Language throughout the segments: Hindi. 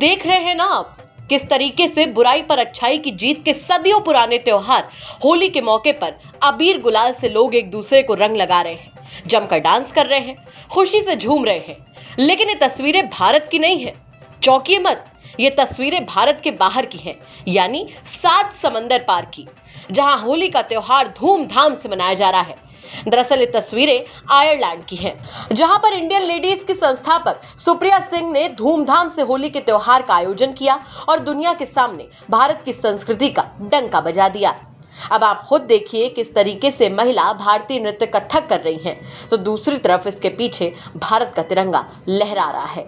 देख रहे हैं ना आप किस तरीके से बुराई पर अच्छाई की जीत के सदियों पुराने त्योहार होली के मौके पर अबीर गुलाल से लोग एक दूसरे को रंग लगा रहे हैं, जमकर डांस कर रहे हैं, खुशी से झूम रहे हैं। लेकिन ये तस्वीरें भारत की नहीं है, चौंकिए मत, ये तस्वीरें भारत के बाहर की हैं, यानी 7 समंदर पार की, जहां होली का त्योहार धूमधाम से मनाया जा रहा है। दरअसल ये तस्वीरें आयरलैंड की हैं, जहां पर इंडियन लेडीज की संस्थापक सुप्रिया सिंह ने धूमधाम से होली के त्योहार का आयोजन किया और दुनिया के सामने भारत की संस्कृति का डंका बजा दिया। अब आप खुद देखिए किस तरीके से महिला भारतीय नृत्य कथक कर रही हैं, तो दूसरी तरफ इसके पीछे भारत का तिरंगा लहरा रहा है।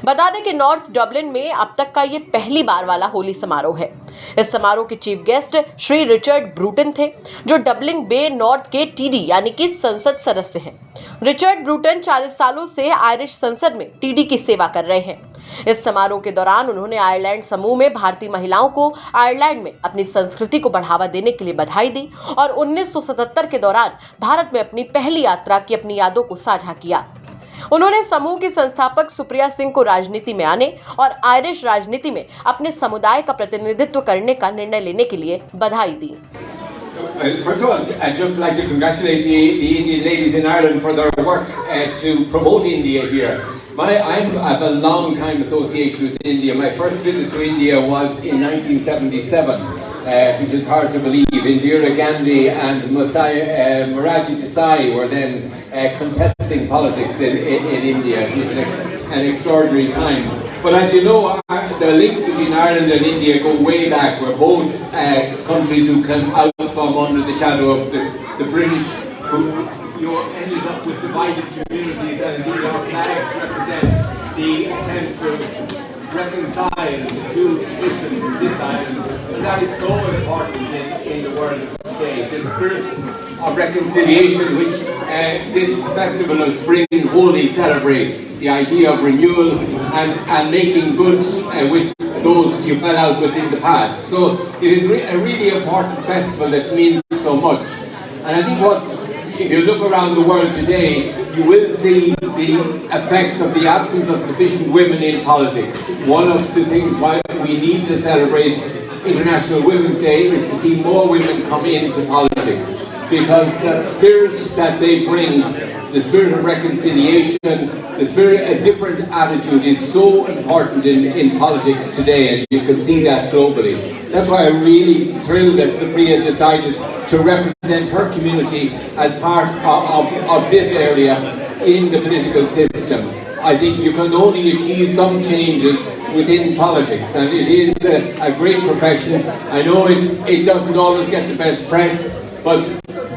बता दें कि नॉर्थ डबलिन में अब तक का ये पहली बार वाला होली समारोह है। इस समारोह के chief guest Shri Richard Bruton थे, जो डबलिन बे नॉर्थ के टीडी यानी कि संसद सदस्य हैं। रिचर्ड ब्रूटन 40 सालों से आयरिश संसद में टीडी की सेवा कर रहे हैं। इस समारोह के दौरान उन्होंने आयरलैंड समूह में भारतीय महिलाओं को आयरलैंड में अपनी संस्कृति को बढ़ावा देने के लिए बधाई दी और 1977 के दौरान भारत में अपनी पहली यात्रा की अपनी यादों को साझा किया। उन्होंने समूह की संस्थापक सुप्रिया सिंह को राजनीति में आने और आयरिश राजनीति में अपने समुदाय का प्रतिनिधित्व करने का निर्णय लेने के लिए बधाई दी। First of all, I'd just like to congratulate the Indian ladies in Ireland for their work to promote India here. I have a long time association with India. My first visit to India was in 1977, which is hard to believe. Indira Gandhi and Moraji Desai were then contesting politics in India. It was an extraordinary time. But as you know, the links between Ireland and India go way back. We're both countries who came out from under the shadow of the British, who ended up with divided communities, and indeed our flags represent the attempt to reconcile the two traditions in this island. And that is so important in the world today. The spirit of reconciliation which this festival of spring Holi celebrates, the idea of renewal and making good with those you fell out with in the past. So it is a really important festival that means so much. And I think if you look around the world today, you will see the effect of the absence of sufficient women in politics. One of the things why we need to celebrate International Women's Day is to see more women come into politics, because that spirit that they bring, the spirit of reconciliation, the spirit, a different attitude is so important in politics today, and you can see that globally. That's why I'm really thrilled that Supriya decided to represent her community as part of this area in the political system. I think you can only achieve some changes within politics, and it is a great profession. I know it doesn't always get the best press, but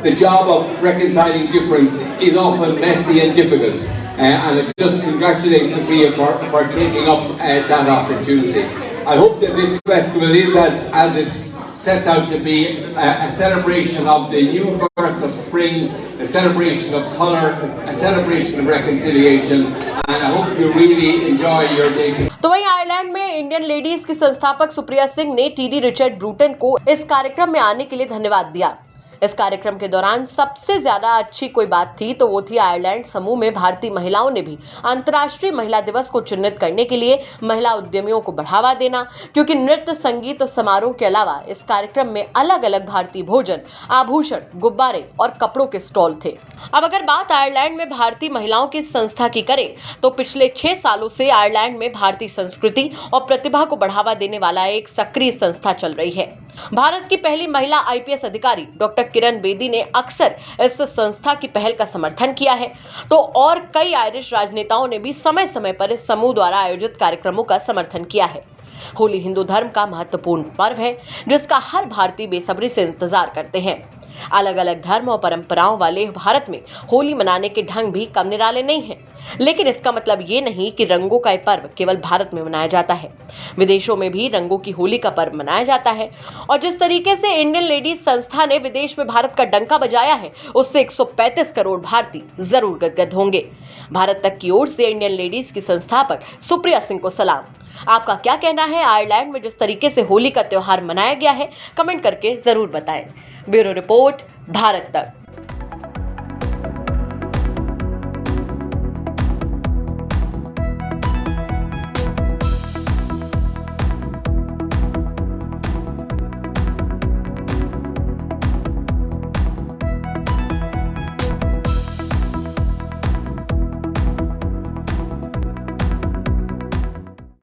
the job of reconciling difference is often messy and difficult. And I just congratulate Supriya for taking up that opportunity. I hope that this festival is, as it's set out to be, a celebration of the new birth of spring, a celebration of colour, a celebration of reconciliation, and I hope you really enjoy your day. तो वहीं आयरलैंड में इंडियन लेडीज की संस्थापक सुप्रिया सिंह ने टीडी रिचर्ड ब्रूटन को इस कार्यक्रम में आने के लिए धन्यवाद दिया। इस कार्यक्रम के दौरान सबसे ज्यादा अच्छी कोई बात थी तो वो थी आयरलैंड समूह में भारतीय महिलाओं ने भी अंतर्राष्ट्रीय महिला दिवस को चिन्हित करने के लिए महिला उद्यमियों को बढ़ावा देना, क्योंकि नृत्य, संगीत और समारोह के अलावा इस कार्यक्रम में अलग अलग भारतीय भोजन, आभूषण, गुब्बारे और कपड़ों के स्टॉल थे। अब अगर बात आयरलैंड में भारतीय महिलाओं की संस्था की करें तो पिछले 6 सालों से आयरलैंड में भारतीय संस्कृति और प्रतिभा को बढ़ावा देने वाला एक सक्रिय संस्था चल रही है। भारत की पहली महिला आईपीएस अधिकारी डॉक्टर किरण बेदी ने अक्सर इस संस्था की पहल का समर्थन किया है, तो और कई आयरिश राजनेताओं ने भी समय समय पर इस समूह द्वारा आयोजित कार्यक्रमों का समर्थन किया है। होली हिंदू धर्म का महत्वपूर्ण पर्व है, जिसका हर भारतीय बेसब्री से इंतजार करते हैं। अलग अलग धर्म और परंपराओं वाले भारत में होली मनाने के ढंग भी कम निराले नहीं हैं, लेकिन इसका मतलब ये नहीं कि रंगों का ये पर्व केवल भारत में मनाया जाता है। विदेशों में भी रंगों की होली का पर्व मनाया जाता है, और जिस तरीके से इंडियन लेडीज संस्था ने विदेश में भारत का डंका बजाया है, उससे 135 करोड़ भारतीय जरूर गदगद होंगे। भारत तक की ओर से इंडियन लेडीज की संस्थापक सुप्रिया सिंह को सलाम। आपका क्या कहना है आयरलैंड में जिस तरीके से होली का त्योहार मनाया गया है? कमेंट करके जरूर बताएं। ब्यूरो रिपोर्ट, भारत तक।